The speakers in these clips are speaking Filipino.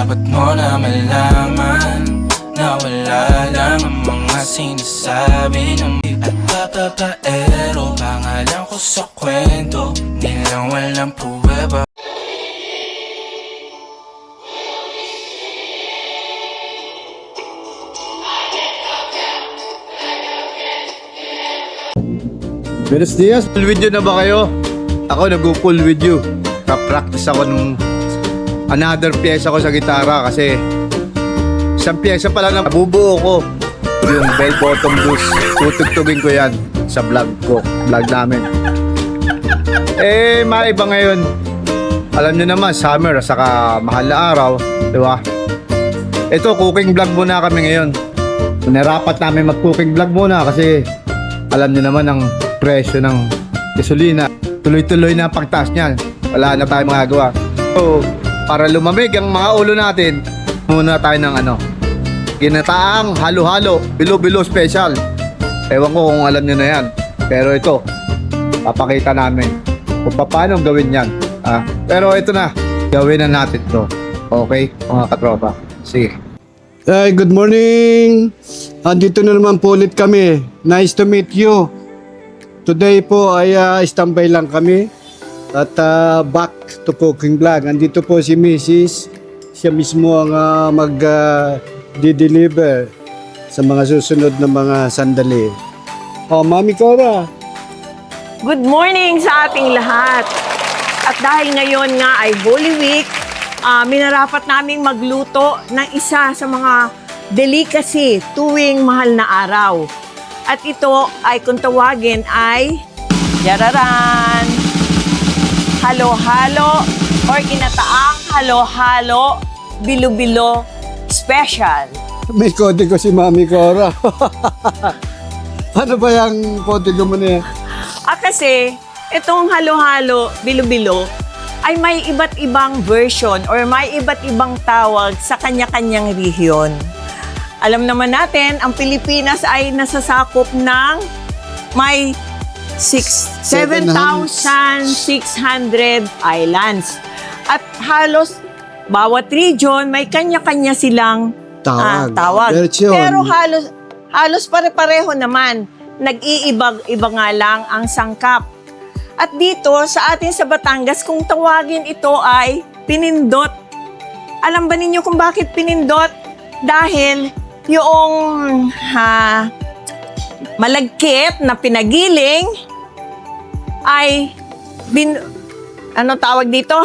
Dapat mo na malaman na wala lang ang mga sinasabi ng at papapaero. Pangalan ko sa kwento, nilang walang pruweba. Buenos dias, full video na ba kayo? Ako nag-full video. Ka-practice ako nung another pyesa ko sa gitara kasi isang pyesa pala na bubuo ko. Yung bell bottom blues, tutugtugin ko yan sa vlog ko, vlog namin. Maiba ngayon. Alam nyo naman, summer, saka mahal na araw, di ba? Ito, cooking vlog muna kami ngayon. Narapat namin mag-cooking vlog muna kasi alam nyo naman ang presyo ng gasolina. Tuloy-tuloy na ang pagtaas niyan. Wala na tayong magagawa. So, para lumamig ang mga ulo natin, muna tayo ng ginataang halo-halo, bilo-bilo special. Ewan ko kung alam nyo na yan. Pero ito, papakita namin kung paano gawin yan. Pero ito na, gawin na natin to. Okay, mga katropa. Sige. Hey, good morning! Andito na naman po ulit kami. Nice to meet you. Today po ay standby lang kami at back to cooking vlog. Andito po si Mrs. Siya mismo ang di-deliver sa mga susunod na mga sandali. Oh, Mami Cora. Good morning sa ating lahat. At dahil ngayon nga ay Holy Week, minarapat naming magluto ng isa sa mga delicacy tuwing mahal na araw. At ito ay kung tawagin ay yararan! Halo-halo or ginataang halo-halo bilo-bilo special. May kode ko si Mami Cora. Ano ba yung kode ko mo na yan? Kasi itong halo-halo bilo-bilo ay may iba't ibang version or may iba't ibang tawag sa kanya-kanyang rehiyon. Alam naman natin, ang Pilipinas ay nasasakop ng may 7,600 islands. At halos bawat region may kanya-kanya silang tawag. Pero halos pare-pareho naman. Nag-iiba-iba nga lang ang sangkap. At dito sa atin sa Batangas, kung tawagin ito ay pinindot. Alam ba ninyo kung bakit pinindot? Dahil yung malagkit na pinagiling ay tawag dito?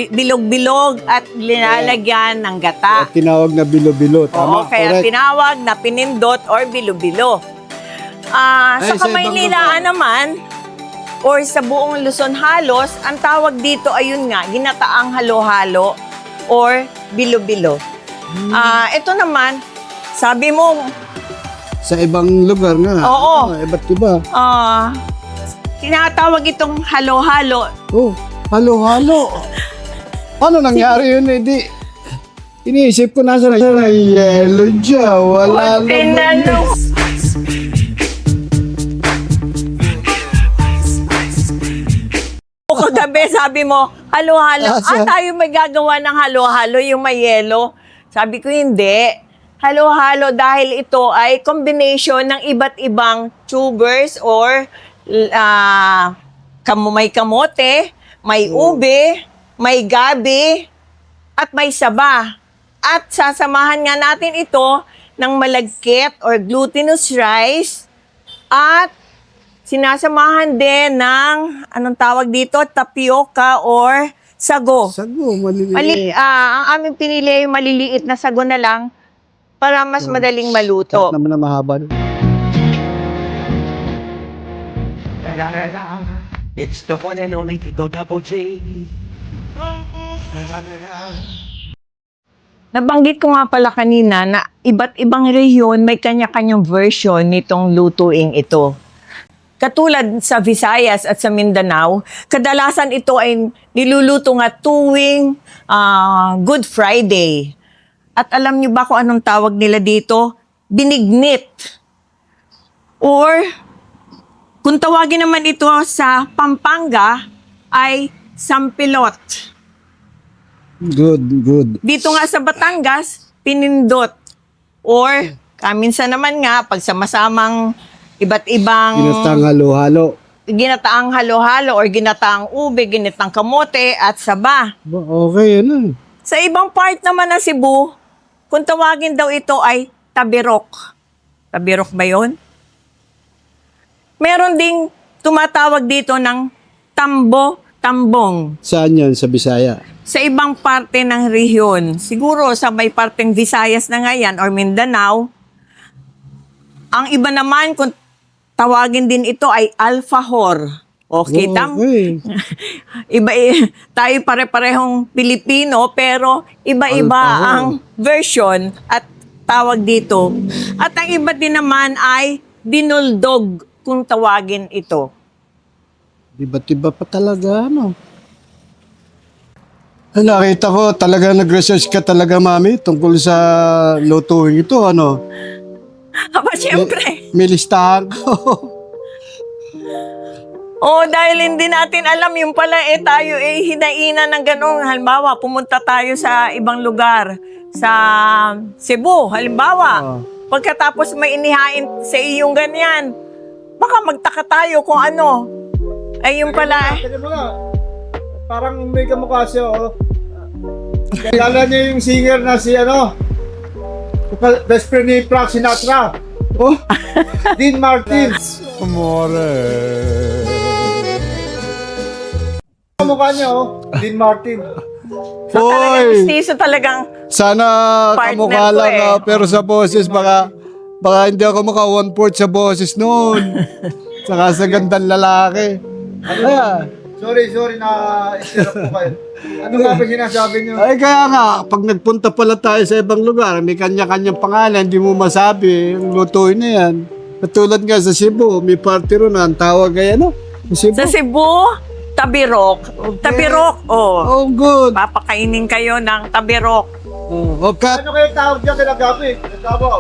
Bilog-bilog at linalagyan ng gata. Kaya tinawag na bilo-bilo. Oo, Tama? kaya Correct. tinawag na pinindot or bilo-bilo. Sa Kamaynilaan naman, or sa buong Luzon halos, ang tawag dito ayun nga, ginataang halo-halo or bilo-bilo. Ito naman, sabi mo, Sa ibang lugar nga. Oo. Iba't iba. tinatawag itong halo-halo. Oh, halo-halo. Ano nangyari yun? Iniisip ko nasa na yellow dyan. Wala naman. Kagabi sabi mo, halo-halo. Tayo may gagawa ng halo-halo, yung may yelo. Sabi ko, hindi. Halo-halo dahil ito ay combination ng iba't ibang tubers or may kamote, may ube, may gabi, at may saba. At sasamahan nga natin ito ng malagkit or glutinous rice at sinasamahan din ng, anong tawag dito, tapioca or sago. Sago, maliliit. Ang aming pinili yung maliliit na sago na lang para mas madaling maluto. Naman na mahaba. It's the one and only Tito Double J. Nabanggit ko nga pala kanina na iba't ibang rehiyon may kanya-kanyang version nitong lutuing ito. Katulad sa Visayas at sa Mindanao, kadalasan ito ay niluluto nga tuwing Good Friday. At alam niyo ba kung anong tawag nila dito? Binignit. Or, kung tawagin naman ito sa Pampanga, ay sampilot. Good. Dito nga sa Batangas, pinindot. Or, minsan naman nga, pag sama-samang iba't ibang Ginatang halo-halo. ginataang halo-halo or ginataang ube, ginataang kamote at saba. Okay, ano? Sa ibang part naman ng Cebu, kung tawagin daw ito ay tabirok. Tabirok ba yun? Meron ding tumatawag dito ng tambo-tambong. Saan yan? Sa Bisaya? Sa ibang parte ng rehiyon, siguro sa may parteng Visayas na nga yan or Mindanao, ang iba naman kung tawagin din ito ay alfajor. Okay, Okay. tayo pare-parehong Pilipino pero iba-iba Alfajor. ang version at tawag dito. At ang iba din naman ay dinuldog kung tawagin ito. Iba't-iba pa talaga, ano? Nakita ko, talaga nag-research ka talaga, Mami, tungkol sa lutuin ito, ano? Aba, syempre. May listahan ko. Oh, dahil hindi natin alam yung pala tayo hinainan ng ganun. Halimbawa, pumunta tayo sa ibang lugar. Sa Cebu, halimbawa. Pagkatapos may inihain sa iyong ganyan, baka magtaka tayo kung ano. Ay, yung pala. Kaya mo nga, parang may kamukha siya, oh. Kala niyo yung singer na si ano, best friend ni Frank Sinatra. Oh, Dean Martin. Kamukha niya, oh, Dean Martin. So, talagang Hoy! mistiso talagang. Sana Partner kamukha ko lang, eh. pero sa boses, baka hindi ako maka 1/4 sa boses noon. Saka sa gandang lalaki. Kaya, Sorry na interrupt ko kayo. Ano nga ba sinasabi niyo? ay kaya nga, pag nagpunta pala tayo sa ibang lugar, may kanya-kanyang pangalan, hindi mo masabi, ang lutuin na yan. Katulad nga sa Cebu, may party ron, ang tawag ay ano? Cebu. Sa Cebu, tabirok. Tabirok, oh. Oh, good. Papakainin kayo ng tabirok. Oh, kat. Ano kayo tawag dyan kila Gabi? Gabaw.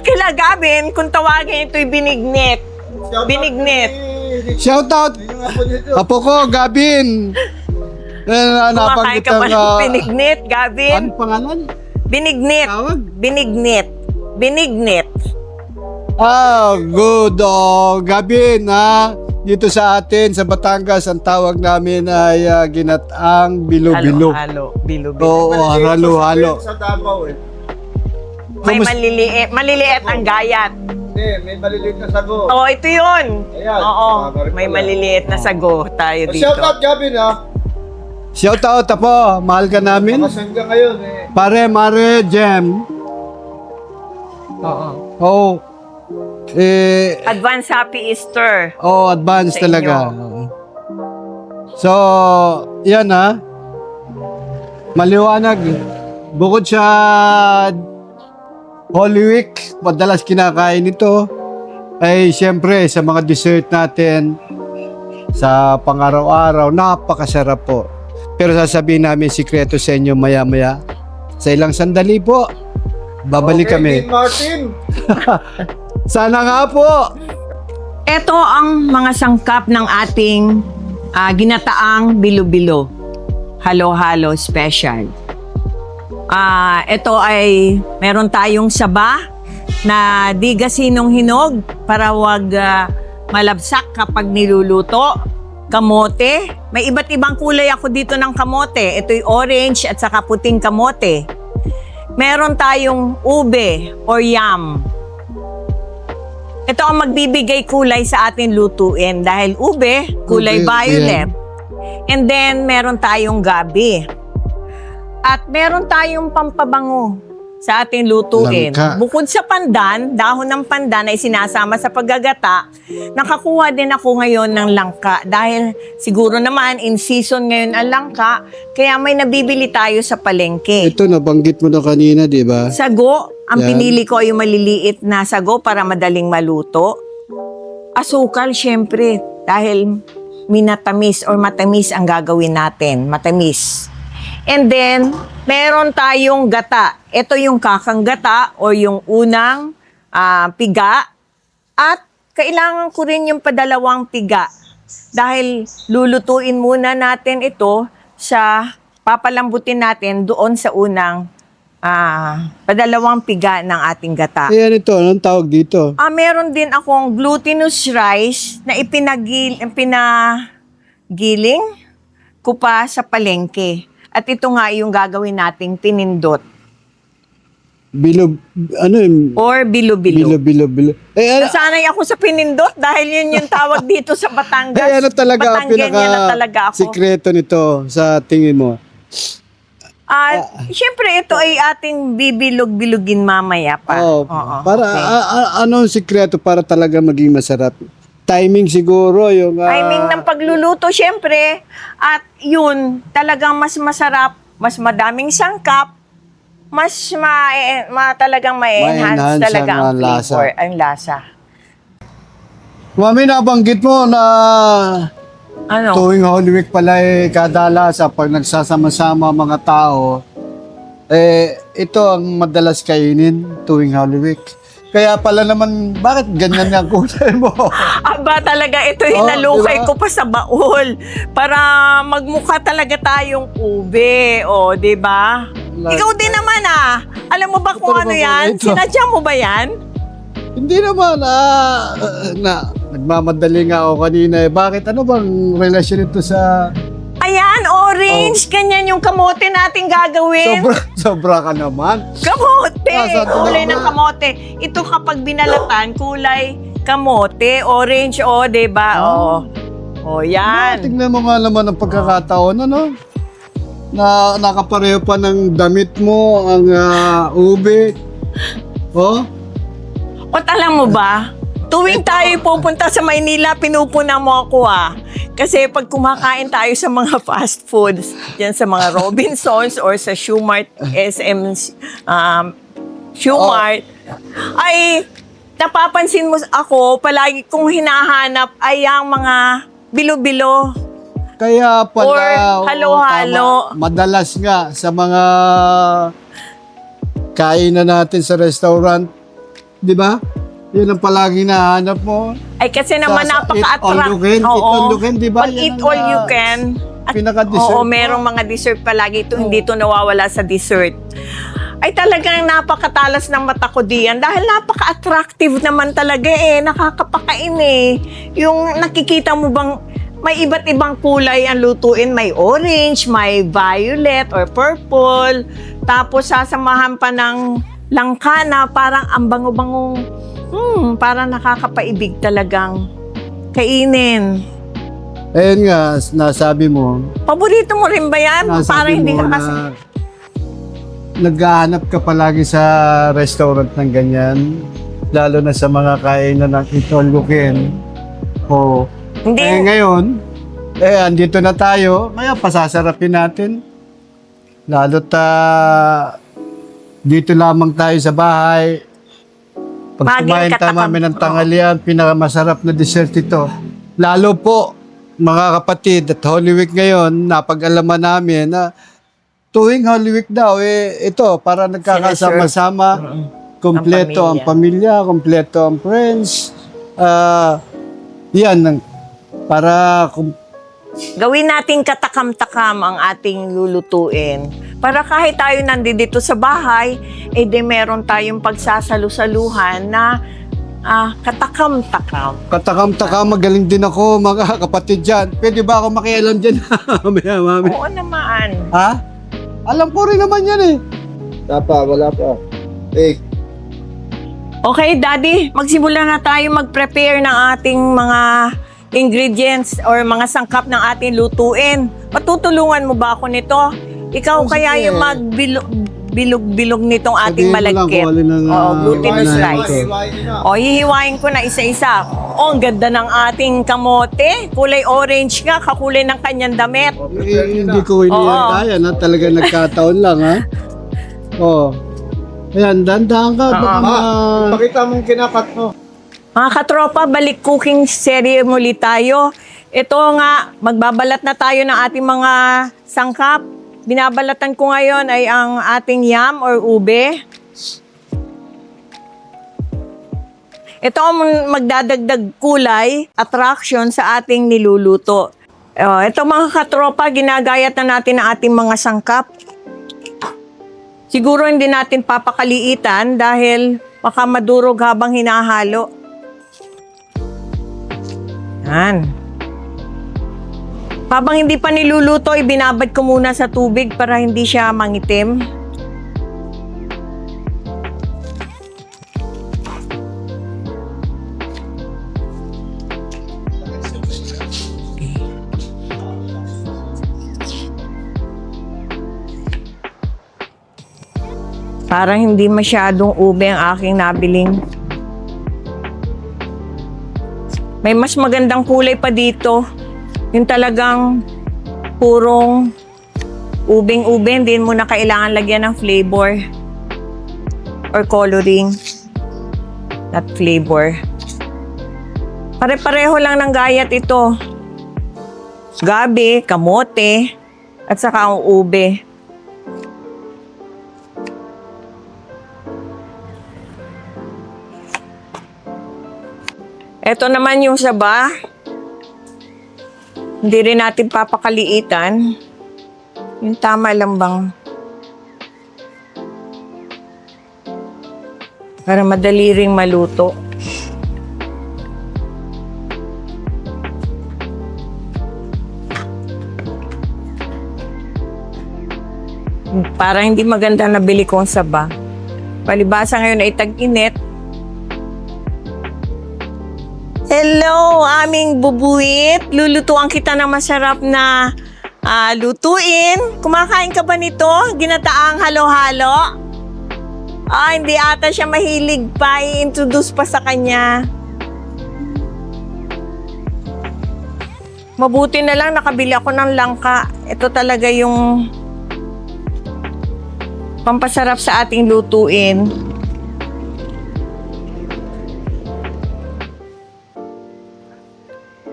Kilagabin, kung tawagin ito'y binignit. Binignit. Shout out! Yung apo nito. Apo ko, Gabin! Kumakain Napanggit ka ba ang... ng binignit, Gabin? ano pangalan? Binignit. Tawag? Binignit. Binignit. Ah, good. Oh, Gabin, ha? Dito sa atin, sa Batangas, ang tawag namin ay ginataang bilo-bilo. Halo-halo. Bilo-bilo. Oo, halo-halo. Sa Davao, eh. May maliliit. Maliliit ang gayat. Hindi, may maliliit na sago. Oo, ito yun. Ayan. Oo, Tama rin may pala. maliliit na sago tayo dito. Shout out Gabi na. Shout out, Apo. Mahal ka namin. Makasang ka ngayon, eh. Pare, Mare, Jem. Oo. Oh, Advance Happy Easter. advance Sa talaga. inyo. Oo. So, yan ha. Maliwanag. Bukod sa Holy Week, madalas kinakain ito. Ay, siyempre, sa mga dessert natin, sa pang-araw-araw, napakasarap po. Pero sasabihin namin sikreto sa inyo maya-maya. Sa ilang sandali po, babalik Okay, kami. Dean Martin. Sana nga po! Ito ang mga sangkap ng ating ginataang bilo-bilo. Halo-halo special. Ito ay meron tayong saba na di gasinong hinog para wag malabsak kapag niluluto. Kamote. May iba't ibang kulay ako dito ng kamote. Ito'y orange at saka puting kamote. Meron tayong ube or yam. Ito ang magbibigay kulay sa ating lutuin dahil ube, kulay Ube, violet. And then, meron tayong gabi. At meron tayong pampabango sa ating lutuin. Langka. Bukod sa pandan, dahon ng pandan ay sinasama sa paggagata, nakakuha din ako ngayon ng langka. Dahil siguro naman, in season ngayon ang langka, kaya may nabibili tayo sa palengke. Ito, nabanggit mo na kanina, di ba? Sago, ang Yan. pinili ko ay yung maliliit na sago para madaling maluto. Asukal, syempre, dahil minatamis or matamis ang gagawin natin. Matamis. And then, meron tayong gata. Ito yung kakang gata o yung unang piga. At kailangan ko rin yung padalawang piga. Dahil lulutuin muna natin ito sa papalambutin natin doon sa unang padalawang piga ng ating gata. Ayan ito, anong tawag dito? Meron din akong glutinous rice na ipinagiling ko pa sa palengke. At ito nga yung gagawin nating pinindot. Ano yun? Or bilo-bilo. Bilo. Nasanay ako sa pinindot dahil yun yung tawag dito sa Batangas. Ano talaga ang Batanggenyan na talaga ako. sikreto nito sa tingin mo? Siyempre, ito ay ating bibilog-bilugin mamaya pa. Oo. Oo, Para okay. ano ang sikreto para talaga maging masarap? Timing siguro yung Timing ng pagluluto, siyempre. At yun, talagang mas masarap, mas madaming sangkap, mas talagang ma-enhance Ma-enhance talaga ang ang flavor, lasa. ang lasa. Mami, nabanggit mo na Ano? tuwing Holy Week pala kadalasan pag nagsasama-sama mga tao, ito ang madalas kainin tuwing Holy Week. Kaya pala naman, bakit ganyan ang kulay mo? Aba talaga, ito hinalukay ko pa sa baul para magmukha talaga tayong ube. O, di ba? Ikaw din naman Alam mo ba kung ano yan? Sinadya mo ba yan? Hindi naman, nagmamadali nga ako kanina. Bakit? Ano bang relasyon ito sa... Ayan, orange. Ganyan yung kamote natin gagawin. Sobra ka naman. Kamote! Kulay naman. ng kamote. Ito kapag binalatan, kulay kamote, orange, diba? Yan. Tignan mo nga naman ang pagkakataon, ano? Na nakapareho pa ng damit mo, ang ube. Alam mo ba? Tuwing tayo pupunta sa Maynila, pinupuna mo ako Kasi pag kumakain tayo sa mga fast foods, yan sa mga Robinsons or sa Shoemart, SM Shoemart, ay napapansin mo ako, palagi kong hinahanap ay ang mga bilo-bilo. Kaya pala, Or halo-halo. tama. Madalas nga sa mga kainan natin sa restaurant, di ba? Yun ang palagi nahanap mo. Ay kasi naman Eat all you napaka-attract. can, eat all you can, di ba? Pag Yan eat ang, all you can. At, pinaka-dessert oo, mo. merong mga dessert palagi ito. Hindi ito nawawala sa dessert. Ay talagang napakatalas ng mata ko diyan dahil napaka-attractive naman talaga nakakapakain Yung nakikita mo bang may iba't ibang kulay ang lutuin. May orange, may violet or purple. Tapos sasamahan pa ng langka na parang ang bango-bangong parang nakakapaibig talagang kainin. Ayun nga, nasabi mo. Paborito mo rin ba yan? Parang Nasabi hindi mo ka na kasi... naghahanap ka palagi sa restaurant ng ganyan. Lalo na sa mga kainan ng eat all you can. Hindi. Ngayon, andito na tayo. Kaya pasasarapin natin. Lalo't dito lamang tayo sa bahay. Pag kumain tayo namin ng tanghalian, pinakamasarap na dessert ito. Lalo po, mga kapatid, at Holy Week ngayon, napag-alaman namin na tuwing Holy Week daw, ito, para nagkakasama-sama, kompleto ang pamilya, kompleto ang friends. Yan, para gawin natin katakam-takam ang ating lulutuin. Para kahit tayo nandito sa bahay, meron tayong pagsasalu-saluhan na katakam-takam. katakam-takam, magaling din ako, mga kapatid dyan. Pwede ba ako makialam dyan? Mami. Oo naman. Ha? Alam ko rin naman yan wala pa. Okay, Daddy, magsimula na tayo mag-prepare ng ating mga ingredients or mga sangkap ng ating lutuin. Patutulungan mo ba ako nito? Ikaw kaya sige. yung magbilog-bilog nitong ating Sabihin mo lang malagkit. kung alin ang, Glutinous hiwain rice. ko. Hihiwain ko na isa-isa. Ang ganda ng ating kamote. Kulay orange nga, kakulay ng kanyang damit. Hindi ko iniyakaya na talaga nagkataon lang Ayan, dandahan ka. Pakita mong kinakat mo. Mga katropa, balik cooking series muli tayo. Ito nga, magbabalat na tayo ng ating mga sangkap. Binabalatan ko ngayon ay ang ating yam or ube. Ito ang magdadagdag kulay, attraction sa ating niluluto. Ito mga katropa, ginagayat na natin ang ating mga sangkap. Siguro hindi natin papakaliitan dahil baka madurog habang hinahalo. Yan. Habang hindi pa niluluto, ibinabad ko muna sa tubig para hindi siya mangitim. Parang hindi masyadong ube ang aking nabiling. May mas magandang kulay pa dito. Yung talagang purong ubing-ube, hindi mo na kailangan lagyan ng flavor or coloring. Not flavor. Pare-pareho lang ng gayat ito. Gabi, kamote, at saka ang ube. Ito naman yung saba. Hindi rin natin papakaliitan. Yung tama lang bang. Para madali ring maluto. Parang hindi maganda nabili kong saba. Palibasa ngayon ay tag-init. Hello, aming bubuit. Lulutuan kita ng masarap na lutuin. Kumakain ka ba nito? Ginataang halo-halo? Hindi ata siya mahilig pa. I-introduce pa sa kanya. Mabuti na lang nakabili ako ng langka. Ito talaga yung pampasarap sa ating lutuin.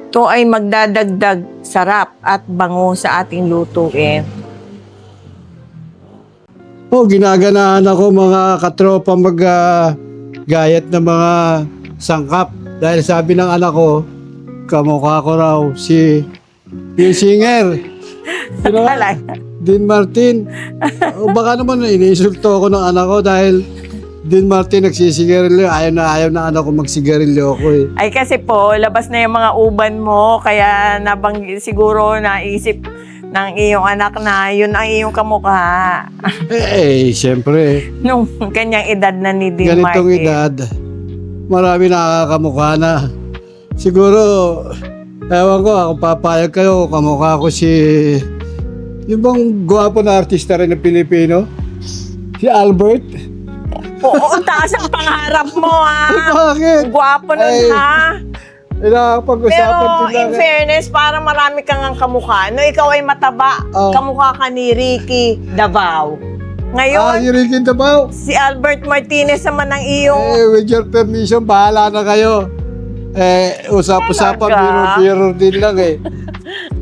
Ito ay magdadagdag sarap at bango sa ating lutuin. Ginaganahan ako mga katropa gayat ng mga sangkap. Dahil sabi ng anak ko, kamukha ko raw yung singer. Sino ba? Dean Martin. Baka naman iniinsulto ako ng anak ko dahil Dean Martin nagsisigarilyo. Ayaw na anak ko magsigarilyo ako eh. Ay kasi po, labas na yung mga uban mo, kaya siguro naisip ng iyong anak na yun ang iyong kamukha. Siyempre. Nung kanyang edad na ni Dean Martin. Ganitong edad, marami nakakamukha na. Siguro, ewan ko, kung papayag kayo, kamukha ko yung bang gwapo na artista rin ng Pilipino? Si Albert? Oo, taas ang pangarap mo ha. Bakit? Gwapo nun ha. Nakakapag-usapan Pero din in fairness, parang marami kang ang kamukha. No, ikaw ay mataba. Kamukha ka ni Ricky Davao. Ngayon, si Ricky Davao. si Albert Martinez naman ang iyong... With your permission, bahala na kayo. Usap-usapan, Talaga? biro din lang eh.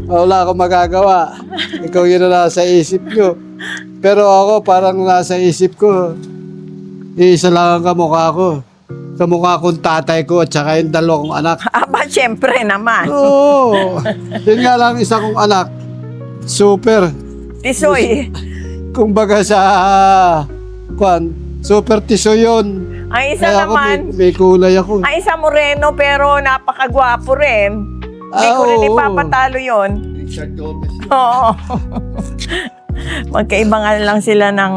Wala akong magagawa. Ikaw yun na nasa isip nyo. Pero ako, parang nasa isip ko, isa lang ang kamukha ko. Kamukha kong tatay ko at saka yung dalawang anak. Aba, syempre naman. Oo. Yun nga lang isa kong anak. Super. Tisoy. Kumbaga sa super tisoy yun. Ang isa Kaya ako, naman, may kulay ako. ang isa moreno pero napakagwapo rin. Hindi ko rin oo. ipapatalo yun. Richard Gomez. Oo. Magkaiba nga lang sila ng,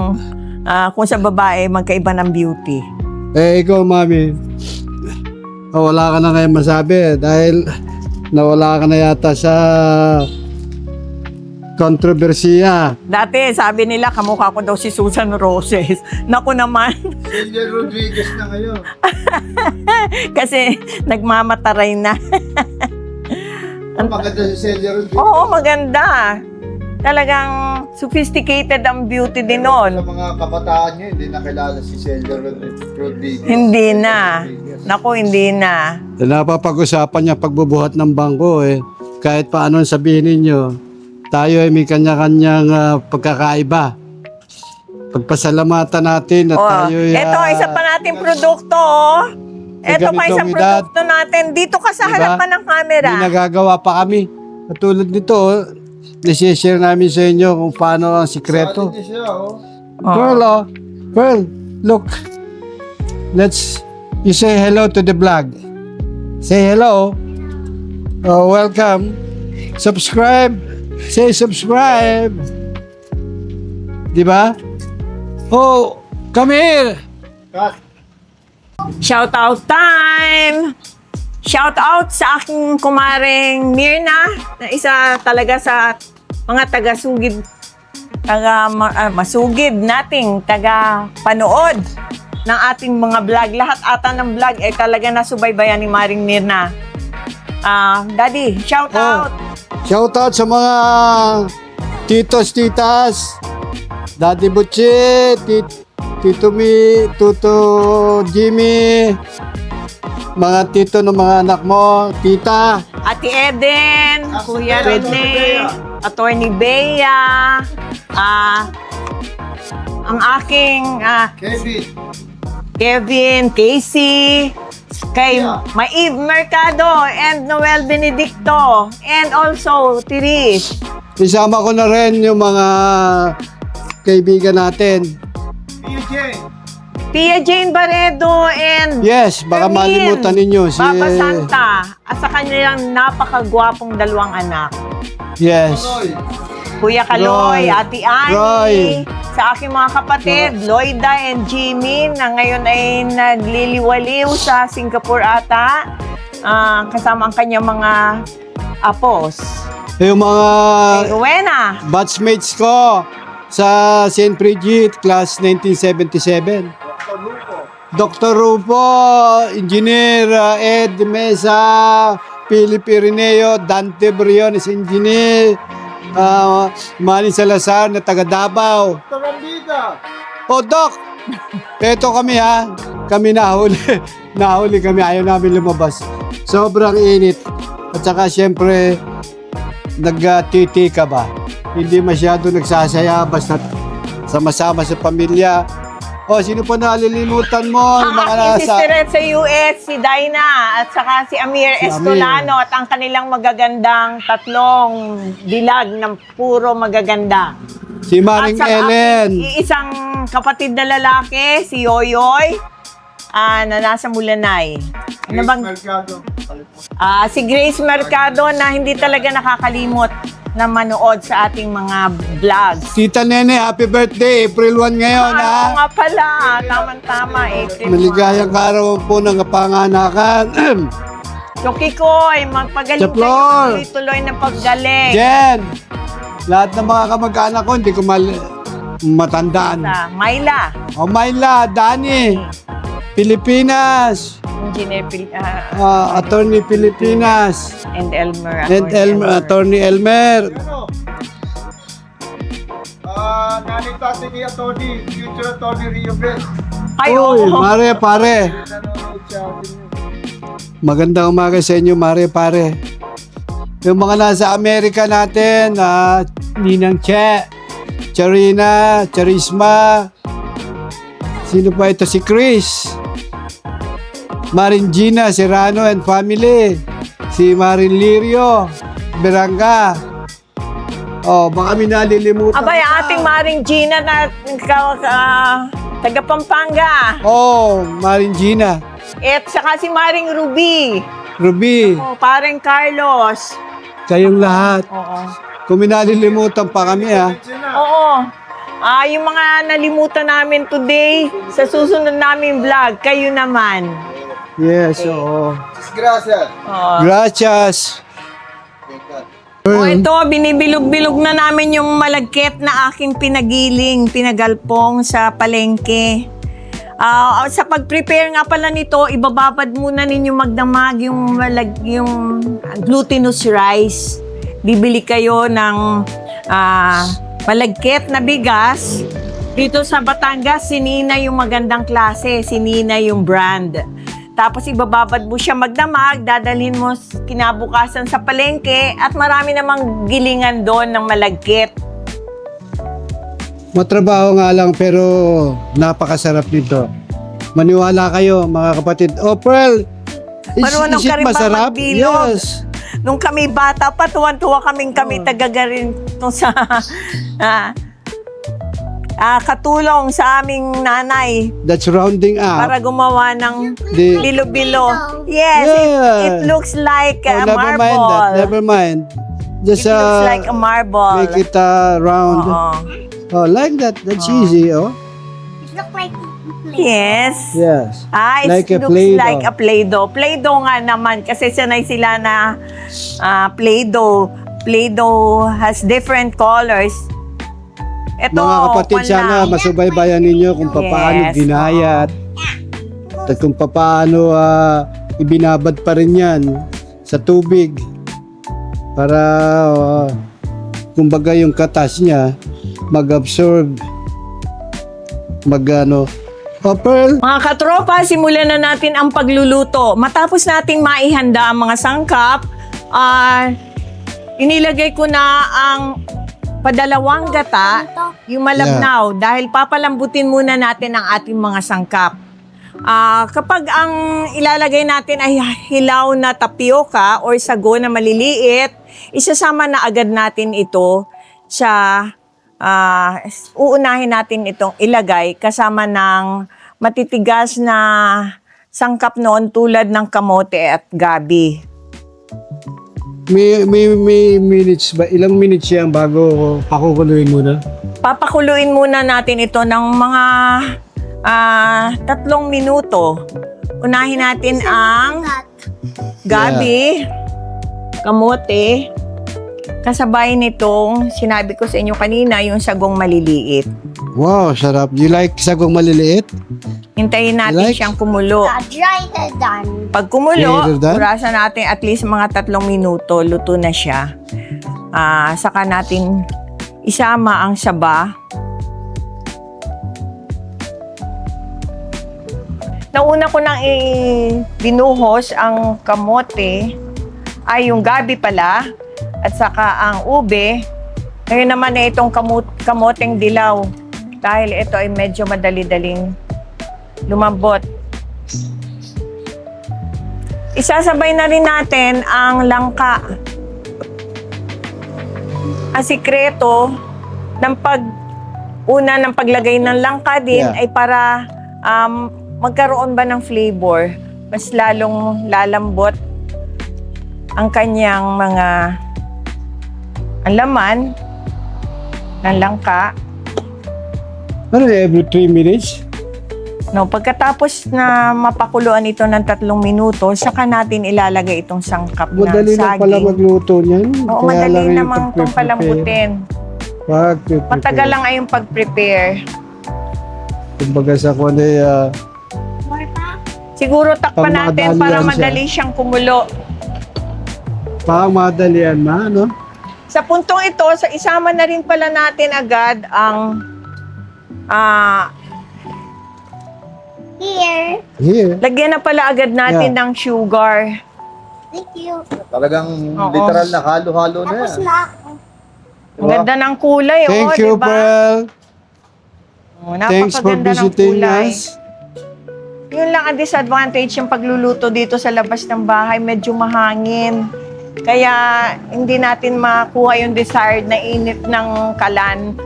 kung sa babae, magkaiba ng beauty. Ikaw, mami. Wala ka na ngayon masabi dahil nawala ka na yata sa kontrobersiya. Dati, sabi nila, kamukha ko daw si Susan Roses. Naku naman. Silvia Rodriguez na ngayon. Kasi nagmamataray na. Maganda si Silvia Rodriguez. Oo, maganda. Talagang sophisticated ang beauty din Sa nun. mga kabataan niya, hindi nakilala si Silvia Rodriguez. Hindi na. Naku, hindi na. Napapag-usapan niya pagbubuhat ng bangko eh. Kahit paano sabihin ninyo, tayo ay may kanya-kanyang pagkakaiba. Pagpasalamatan natin at tayo ay... Ito, isa pa nating produkto. Oh. Ito pa isang ganitong edad. produkto natin. Dito ka sa Diba? harapan ng camera. May nagagawa pa kami. Katulad nito, nasi-share namin sa inyo kung paano ang sikreto. Pearl, Pearl, look. You say hello to the vlog. Say hello. Oh, welcome. Subscribe. Say subscribe. Diba? Oh, come here. Shout out time! Shout out sa aking kumaring Mirna, na isa talaga sa mga masugid nating taga-panood ng ating mga vlog. Lahat ata ng vlog ay talaga nasubaybayan ni Maring Mirna. Daddy, shout out! Shout out sa mga titos, titas, Daddy Butchie, Tito Jimmy, mga tito ng mga anak mo, tita. Ate Eden, Kuya Rene, Attorney Bea, ang aking Kevin, Casey, kay Maeve Mercado, and Noel Benedicto, and also Tirish. Isama ko na rin yung mga kaibigan natin. Tia Jane Barredo and Yes, baka Hermine, malimutan ninyo si... Papa Santa at sa kanilang napakagwapong dalawang anak. Yes. Kuya Kaloy, Roy. Ate Annie, Roy. sa aking mga kapatid, Loida and Jimmy, na ngayon ay nagliliwaliw sa Singapore ata, kasama ang kanyang mga apos. Yung mga Rowena, batchmates ko sa St. Bridget, class 1977. Dr. Rupo, Engineer Ed Mesa, Philip Irineo, Dante Briones, Engineer, Manny Salazar na taga Davao. Oh, Doc! Eto kami ha. Kami nahuli. Nahuli kami. Ayaw namin lumabas. Sobrang init. At saka siyempre, nagtiti ka ba? Hindi masyado nagsasaya. Basta sama-sama sa pamilya. O, sino pa nalilimutan mo? ang aking sister sa US, si Dinah, at saka si Amir Estolano, at ang kanilang magagandang tatlong dilag ng puro magaganda. Si Maring At sa Ellen. aking isang kapatid na lalaki, si Yoyoy, na nasa Mulanay. Ano bang? Si Grace Mercado na hindi talaga nakakalimot na manood sa ating mga vlogs. Tita Nene, happy birthday. April 1 ngayon, ha? Oo nga pala, tama-tama, April 1. Maligayang kaarawan po ng kapanganakan. Chucky Koy, magpagaling Chaplor. kayo, tuloy-tuloy na paggaling. Jen! Lahat ng mga kamag-anak ko, hindi ko matandaan. Myla, O Myla, Dani, Pilipinas, Engineer Attorney Pilipinas, and Elmer. Attorney Elmer. Nanay Tati ni Atty. Future Atty. Rio Bell. Ay, Uy, oo. Mare, pare. Magandang umaga sa inyo, Mare, pare. Yung mga nasa Amerika natin, Ninang Che, Charina, Charisma, sino pa ito? Si Chris, Marin Gina Serrano and family, si Marin Lirio, Beranga. Oh, baka may nalilimutan. Abay, ka. ating Maring Gina na taga Pampanga. Oh, Marin Gina. At saka si Maring Ruby. Ruby, Pareng Carlos. kayong lahat. Oo. Kung may nalilimutan pa kami, ha. Oo. Yung mga nalimutan namin today, sa susunod namin vlog, kayo naman. Yes, oo. Gracias. Gracias. Ito, binibilog-bilog na namin yung malagkit na aking pinagalpong sa palengke. Sa pag-prepare nga pala nito, ibababad muna ninyo magdamag yung glutinous rice. Bibili kayo ng malagkit na bigas. Dito sa Batangas, si Nina yung magandang klase, si Nina yung brand. Tapos ibababad mo siya magdamag, dadalhin mo kinabukasan sa palengke at marami namang gilingan doon ng malagkit. Matrabaho nga lang pero napakasarap nito. Maniwala kayo mga kapatid. Oh, Pearl, Marunong is ka it rin ba masarap? magbilog? Yes. nung kami bata pa, tuwan-tuwa kami tagagarin nung sa katulong sa aming nanay That's rounding up. para gumawa ng The- bilo-bilo. Yes, Yeah. it looks like a never marble. mind that. Never mind. It Just looks like a marble. make it round. Oo. Oh, like that. That's easy. Oh, Yes. yes. It Like a looks Play-Doh. like a Play-Doh. Play-Doh nga naman kasi sanay sila na Play-Doh. Play-Doh has different colors. Ito, Mga kapatid, kwan sana lang. masubaybayan ninyo kung paano Yes, ginayat at kung paano ibinabad pa rin yan sa tubig para kumbaga yung katas niya mag-absorb Pearl, Mga katropa, simulan na natin ang pagluluto. Matapos nating maihanda ang mga sangkap, inilagay ko na ang padalawang gata, yung malabnaw, dahil papalambutin muna natin ang ating mga sangkap. Kapag ang ilalagay natin ay hilaw na tapioca or sago na maliliit, isasama na agad natin ito sa uunahin natin itong ilagay kasama ng matitigas na sangkap noon tulad ng kamote at gabi. may minutes ba? Ilang minutes yan bago pakukuluin muna? Papakuluin muna natin ito ng mga 3 minuto. Unahin natin ang gabi, kamote, kasabay nitong sinabi ko sa inyo kanina, yung sagong maliliit. Wow, sarap. You like sagong maliliit? Hintayin natin Like? siyang kumulo. Pag kumulo, Later done? burasan natin at least mga 3 minuto, luto na siya. Saka natin isama ang saba. Nauna ko nang binuhos ang kamote, ay yung gabi pala, at saka ang ube. Ngayon naman itong kamoteng dilaw. Dahil ito ay medyo madali-daling lumambot. Isasabay na rin natin ang langka. Ang sikreto ng ng paglagay ng langka din ay para magkaroon ba ng flavor, mas lalong lalambot ang kanyang mga ang laman ng langka. Ano, every 3 minutes? No, pagkatapos na mapakuluan ito ng 3 minuto, saka natin ilalagay itong sangkap ng Madali lang pala saging. magluto niyan. Oo, Kaya madali lang yung namang itong palambutin. Pag-prepare. Matagal lang ay yung pag-prepare. Kumbaga sa kone, Siguro takpan natin Pang para madalian siya. madali siyang kumulo. pang madalian na, no? Sa puntong ito, isama na rin pala natin agad ang Here. lagyan na pala agad natin ng sugar. Talagang Oo. literal na halo-halo na yan. Ang ganda ng kulay, Thank oh, you, diba? Pearl. Oh, Thanks for napakaganda ng visiting kulay. us. Yun lang ang disadvantage yung pagluluto dito sa labas ng bahay, medyo mahangin. Kaya hindi natin makuha yung desired na init ng kalan.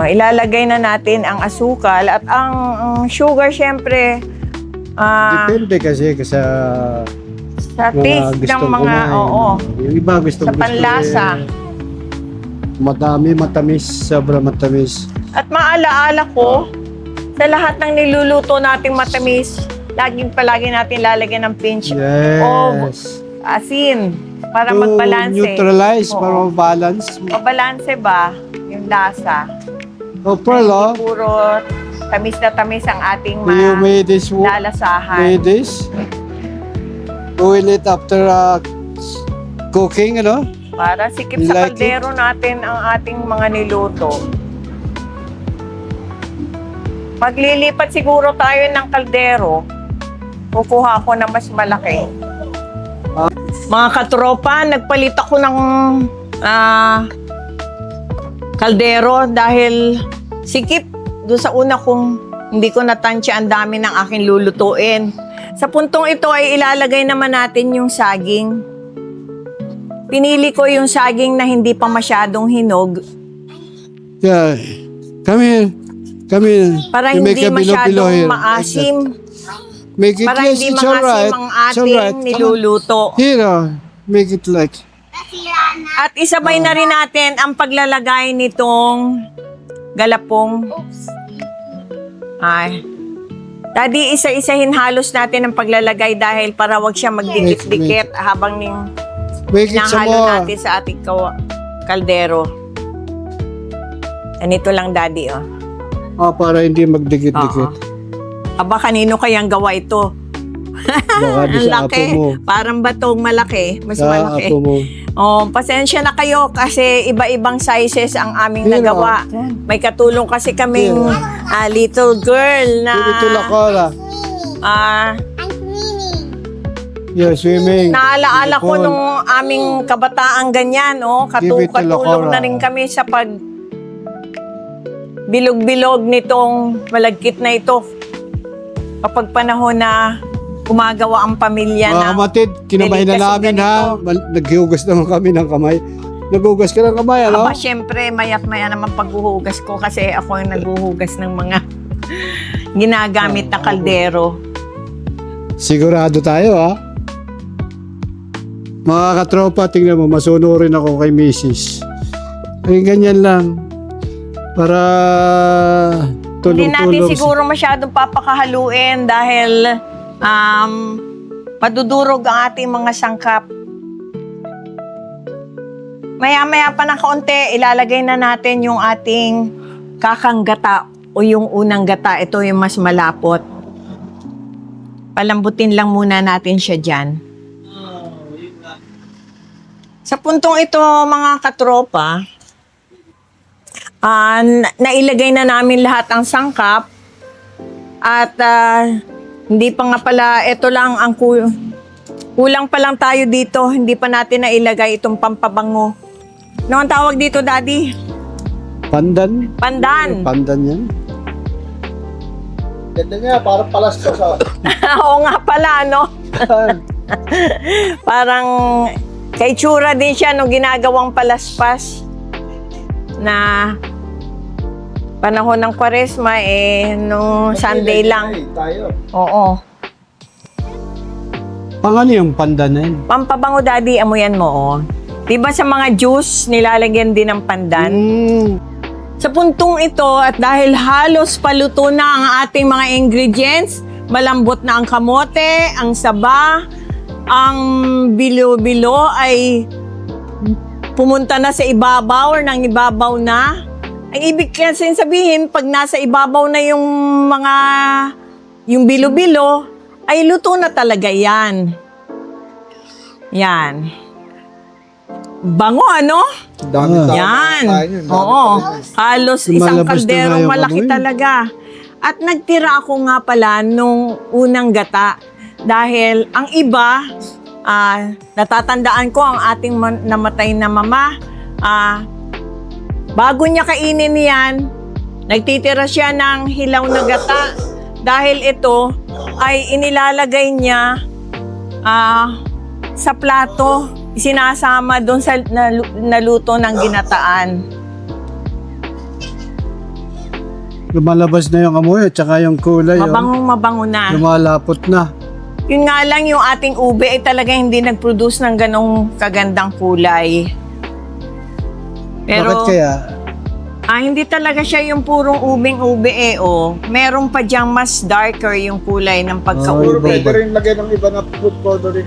Ilalagay na natin ang asukal at ang sugar syempre Depende kasi sa sa taste ng mga, Yung iba gusto sa panlasa. Madami, matamis, sobra matamis. At maalaala ko, sa lahat ng niluluto nating matamis, palagi natin lalagyan ng pinch of asin para To magbalanse. neutralize, Oo. para balance. Mabalanse ba yung lasa? Oh, Pearl, oh. Puro tamis na tamis ang ating You made this lalasahan. made this? Doing it after cooking, ano? Para sikip You sa like kaldero natin ang ating mga niluto. Maglilipat siguro tayo ng kaldero. Kukuha ako na mas malaki. Mga katropa, nagpalit ako ng kaldero dahil sikip doon sa una kong Hindi ko natansya, ang dami ng aking lulutuin. Sa puntong ito ay ilalagay naman natin yung saging. Pinili ko yung saging na hindi pa masyadong hinog Yeah. Come here. Come here. para You make hindi a bilo-bilo masyadong here. maasim. Make it, Para yes, hindi it's maasim alright. ang It's ating alright. Come on. niluluto. Here, make it like. At isabay na rin natin ang paglalagay nitong galapong. Ay. Daddy, isa-isahin halos natin ang paglalagay dahil para wag siya magdikit-dikit habang Make it some hinahalo more. natin sa ating kaldero. Ganito lang, Daddy, oh. Para hindi magdikit-dikit. Oo. Aba, kanino kayang gawa ito? Baka di Ang sa apo laki. mo. Parang batong malaki. Mas Sa malaki. apo mo. Oh, pasensya na kayo kasi iba-ibang sizes ang aming Here, nagawa. May katulong kasi kaming little girl na Give it to Lacola. ah, You're swimming. naalaala ko Nicole. nung aming kabataang ganyan, oh. Give it to Katulong Lacola. na rin kami sa pag bilog-bilog nitong malagkit na ito. Kapag panahon na gumagawa ang pamilya Mga na kapatid, kinamahin na delikasong namin ha. Naghihugas naman kami ng kamay. Naghugas ka ng kamay, ano? Aba, syempre, mayat-maya naman paghuhugas ko kasi ako yung naghuhugas ng mga ginagamit na kaldero. Sigurado tayo, ha? Mga katropa, tingnan mo, masunurin ako kay Mrs. Ay, ganyan lang. Para Hindi natin tulong-tulong. siguro masyadong papakahaluin dahil madudurog ang ating mga sangkap. Maya-maya pa ng kaunti, ilalagay na natin yung ating kakang gata o yung unang gata. Ito yung mas malapot. Palambutin lang muna natin siya dyan. Sa puntong ito, mga katropa, nailagay na namin lahat ang sangkap at hindi pa nga pala, ito lang ang kulang pa lang tayo dito, hindi pa natin nailagay itong pampabango. Ano ang tawag dito, Daddy? Pandan? Pandan. Pandan yan. Ganda niya, parang palastos. Oo nga pala, no? Parang kay tsura din siya nung ginagawang palaspas na panahon ng Kwaresma nung Sunday lang. Tayo. Oo. Ano yung pandan na yun? Pampabango, Daddy, amoyan mo, oh. Diba sa mga juice, nilalagyan din ng pandan? Sa puntong ito, at dahil halos paluto na ang ating mga ingredients, malambot na ang kamote, ang saba, ang bilo-bilo ay pumunta na sa ibabaw or nang ibabaw na. Ang ibig kasi sabihin, pag nasa ibabaw na yung bilo-bilo, ay luto na talaga yan. Yan. Bango, ano? Dami Yan. Oo. Halos isang Lumalabas na kalderong nga yung malaki amoy. talaga. At nagtira ako nga pala nung unang gata. Dahil ang iba, natatandaan ko ang ating namatay na mama, bago niya kainin yan, nagtitira siya ng hilaw na gata. Dahil ito ay inilalagay niya sa plato, sinasama doon sa naluto ng ginataan. Lumalabas na yung amoy at saka yung kulay. Mabango na. Lumalapot na. Yun nga lang, yung ating ube ay talaga hindi nag-produce ng ganong kagandang kulay. Pero, Bakit kaya? hindi talaga siya yung purong ubing-ube oh. Meron pa diyang mas darker yung kulay ng pagka-ube. Pwede rin lagay ng iba na food coloring.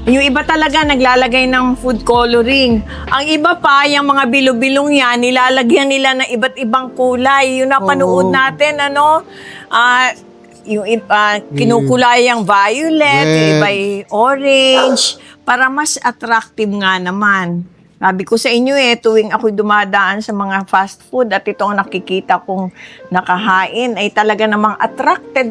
Yung iba talaga naglalagay ng food coloring. Ang iba pa, yung mga bilo-bilong yan, nilalagyan nila ng iba't ibang kulay. Yung napanood natin, yung iba, kinukulay ang violet, yung iba ay orange, para mas attractive nga naman. Sabi ko sa inyo tuwing ako'y dumadaan sa mga fast food at ito ang nakikita kong nakahain, ay talaga namang attracted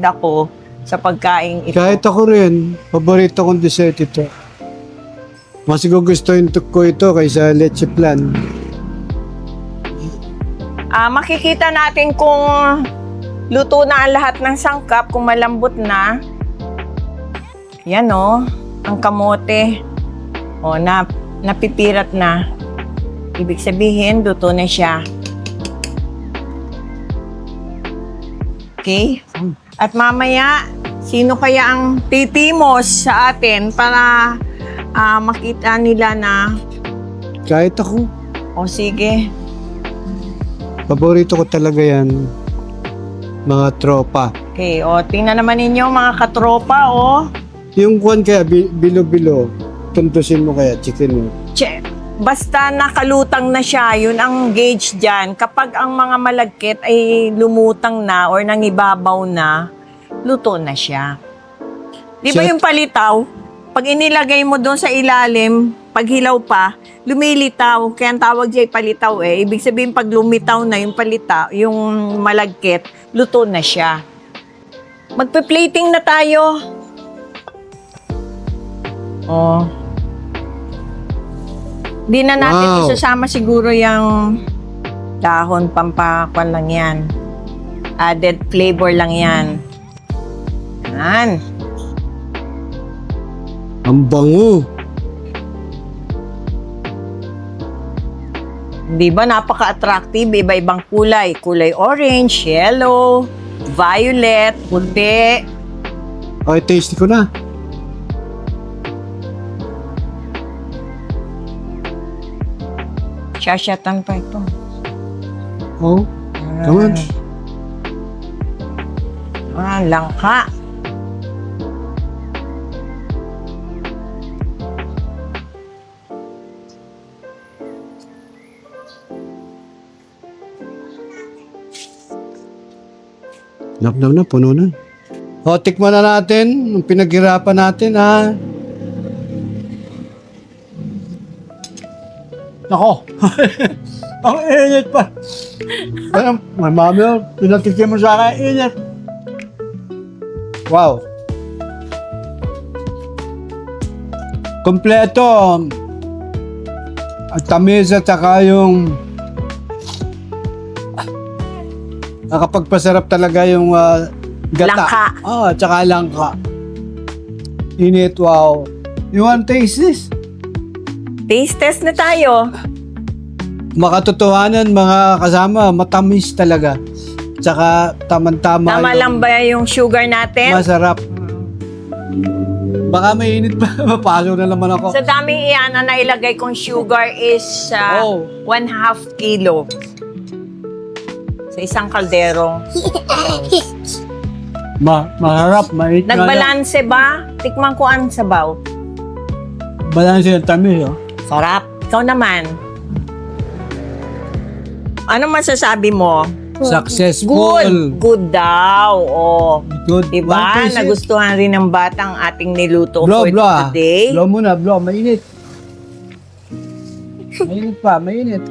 ako sa pagkain ito. Kahit ako rin, paborito kong dessert ito. Mas gugustuhin ko ito kaysa leche flan. Makikita natin kung luto na ang lahat ng sangkap kung malambot na. Yan o, ang kamote. O, napipirat na. Ibig sabihin, luto na siya. Okay? At mamaya, sino kaya ang titimos sa atin para makita nila na, Kahit ako. o sige, Paborito ko talaga yan. Mga tropa. okay, o tingnan naman ninyo mga katropa, o. Yung kuwan kaya, bilo-bilo. Tuntusin mo kaya, chicken mo. Basta nakalutang na siya, yun ang gauge dyan. Kapag ang mga malagkit ay lumutang na or nangibabaw na, luto na siya. Di ba Siya- yung palitaw? Pag inilagay mo doon sa ilalim, pag hilaw pa, lumilitaw. Kaya ang tawag dyan ay palitaw eh. Ibig sabihin pag lumitaw na yung palitaw, yung malagkit, luto na siya. Magpe-plating na tayo. Oh. Di na natin Wow. isasama siguro yung dahon, pampakwan lang yan. Added flavor lang yan. Yan. Ang bango. Di ba napaka-attractive, iba-ibang kulay. Kulay orange, yellow, violet, puti. Okay, tasty ko na. Shashatan pa ito. Oh, come on. Langka. Nap na, puno na. O, tikman na natin. Ang pinaghirapan natin, ha? Nako. Ang init pa. Parang, my mami, pinatikim mo sa akin, init. Wow. Kompleto. At tamis at saka yung nakapagpasarap talaga yung gata. Langka. At saka langka. Init, wow. You want to taste this? Taste test na tayo. Makatotohanan, mga kasama, matamis talaga. Tsaka tamang-tama. Tama lang ba yung sugar natin? Masarap. Baka mainit pa. Mapasok na naman ako. Sa daming iyan na nailagay kong sugar is Oh. 1/2 kilo. Sa isang kaldero. Maharap, mainit nga lang. Nagbalanse ba? Tikman ko ang sabaw. Balanse yung tamis, oh. Sarap. Ikaw naman. Ano masasabi mo? Successful. Good daw. Oh. Good. Diba? Want to taste it? Nagustuhan rin ng batang ating niluto Blow, for blow, ah. today. Blow muna, blow. Mainit. Mainit pa, mainit.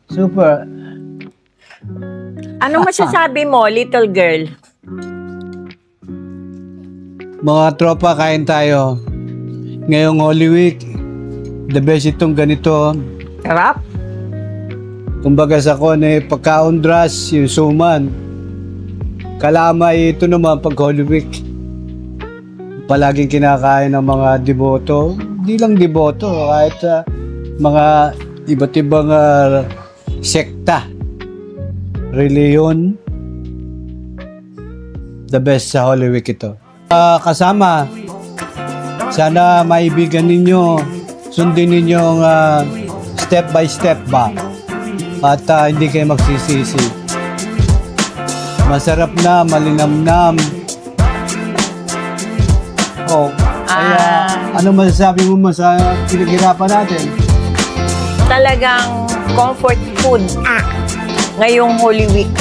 Super. Ano masasabi mo, little girl? Mga tropa, kain tayo. Ngayong Holy Week, the best itong ganito. Sarap? Kumbaga sa kon pagkaundras, yung suman. Kalamay, ito naman pag Holy Week. Palaging kinakain ng mga deboto. Hindi lang deboto, kahit mga iba't ibang sekta, reliyon. The best sa Holy Week ito. Kasama, sana maibigan ninyo, sundin ninyo ang step by step ba? At hindi kayo magsisisi. Masarap na, malinamnam. Oh, kaya ano masasabi mo sa pinaghirapan natin? Talagang comfort food ngayong Holy Week.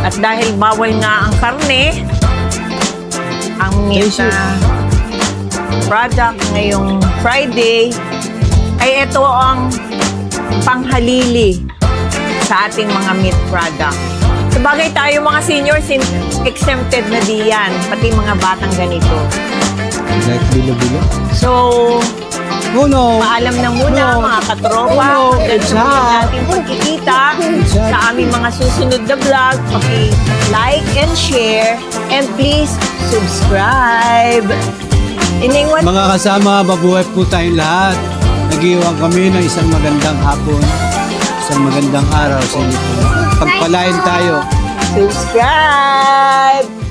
At dahil bawal nga ang karne, ang meat na product ngayong Friday, ay ito ang panghalili sa ating mga meat product. Sabagay tayo mga seniors, exempted na diyan, pati mga batang ganito. Like bilo-bilo. So, Uno. paalam na muna Uno. mga katropa. Uno. Hanggang sa muli Exact. nating pagkikita Exact. sa aming mga susunod na vlog. Paki-like and share. And please, subscribe. Iningwan Mga kasama, mabuhay po tayong lahat. Nag-iwan kami ng isang magandang hapon, isang magandang araw sa inyo po. Pagpalain tayo. subscribe.